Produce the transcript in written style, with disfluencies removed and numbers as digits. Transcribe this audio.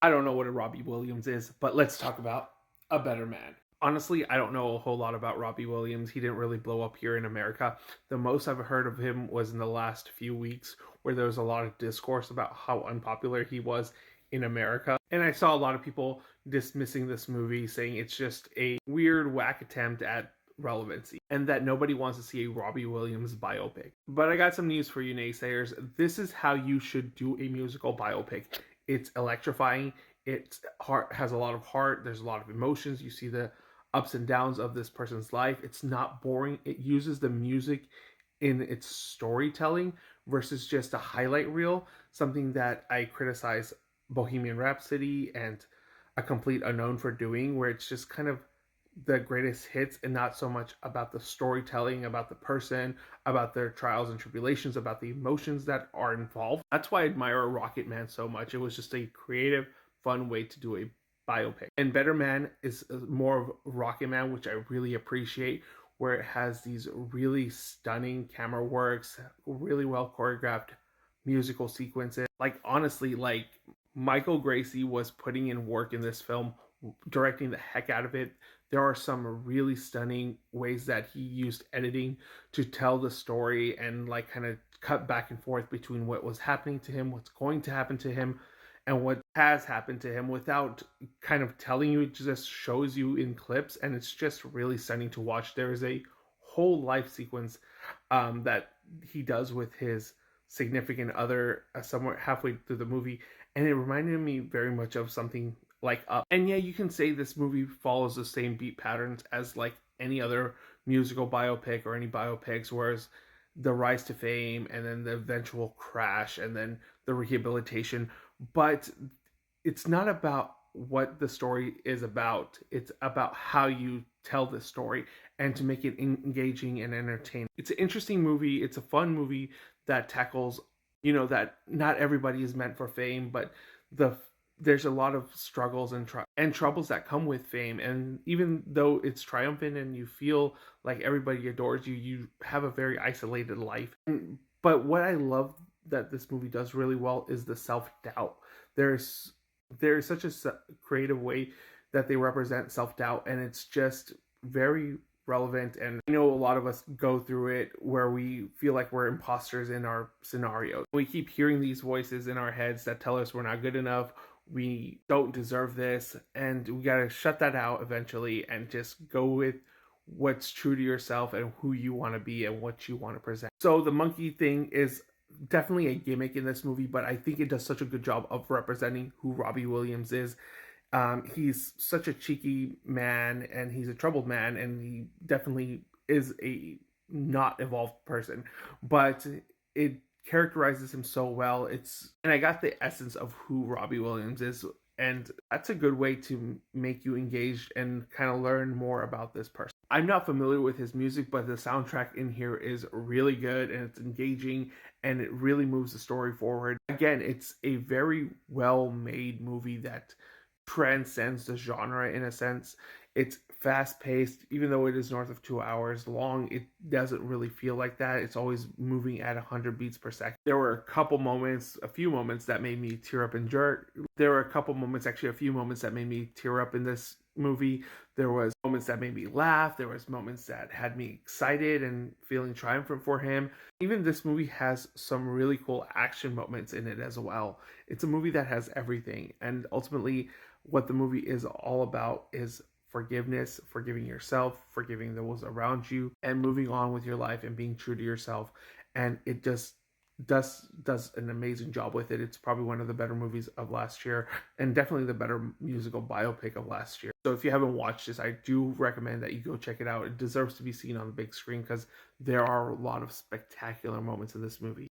I don't know what a Robbie Williams is, but let's talk about A Better Man. Honestly, I don't know a whole lot about Robbie Williams. He didn't really blow up here in America. The most I've heard of him was in the last few weeks, where there was a lot of discourse about how unpopular he was in America. And I saw a lot of people dismissing this movie, saying it's just a weird, whack attempt at relevancy, and that nobody wants to see a Robbie Williams biopic. But I got some news for you naysayers. This is how you should do a musical biopic. It's electrifying. It has a lot of heart. There's a lot of emotions. You see the ups and downs of this person's life. It's not boring. It uses the music in its storytelling versus just a highlight reel, something that I criticize Bohemian Rhapsody and A Complete Unknown for doing, where it's just kind of the greatest hits and not so much about the storytelling, about the person, about their trials and tribulations, about the emotions that are involved. That's why I admire Rocket Man so much. It was just a creative, fun way to do a biopic. And Better Man is more of Rocket Man, which I really appreciate, where it has these really stunning camera works, really well choreographed musical sequences. Like, honestly, like, Michael Gracie was putting in work in this film, directing the heck out of it. There are some really stunning ways that he used editing to tell the story and like kind of cut back and forth between what was happening to him, what's going to happen to him, and what has happened to him without kind of telling you. It just shows you in clips, and it's just really stunning to watch. There is a whole life sequence that he does with his significant other somewhere halfway through the movie, and it reminded me very much of something like Up. And yeah, you can say this movie follows the same beat patterns as like any other musical biopic or any biopics, whereas the rise to fame and then the eventual crash and then the rehabilitation. But it's not about what the story is about. It's about how you tell the story and to make it engaging and entertaining. It's an interesting movie. It's a fun movie that tackles, that not everybody is meant for fame, but the there's a lot of struggles and troubles that come with fame. And even though it's triumphant and you feel like everybody adores you, you have a very isolated life. But what I love that this movie does really well is the self-doubt. There's there's such a creative way that they represent self-doubt, and it's just very relevant. And I know a lot of us go through it where we feel like we're imposters in our scenarios. We keep hearing these voices in our heads that tell us we're not good enough, we don't deserve this, and we got to shut that out eventually and just go with what's true to yourself and who you want to be and what you want to present. So the monkey thing is definitely a gimmick in this movie, but I think it does such a good job of representing who Robbie Williams is. He's such a cheeky man, and he's a troubled man, and he definitely is a not evolved person, but it characterizes him so well. And I got the essence of who Robbie Williams is, and that's a good way to make you engaged and kind of learn more about this person. I'm not familiar with his music, but the soundtrack in here is really good and it's engaging and it really moves the story forward. Again, it's a very well made movie that transcends the genre in a sense. It's fast paced, even though it is north of 2 hours long. It doesn't really feel like that. It's always moving at 100 beats per second. There were a few moments that made me tear up and jerk. There were a few moments that made me tear up in this movie. There was moments that made me laugh. There was moments that had me excited and feeling triumphant for him. Even this movie has some really cool action moments in it as well. It's a movie that has everything, and ultimately what the movie is all about is forgiveness, forgiving yourself, forgiving those around you, and moving on with your life and being true to yourself. And it just does an amazing job with it. It's probably one of the better movies of last year, and definitely the better musical biopic of last year. So if you haven't watched this, I do recommend that you go check it out. It deserves to be seen on the big screen because there are a lot of spectacular moments in this movie.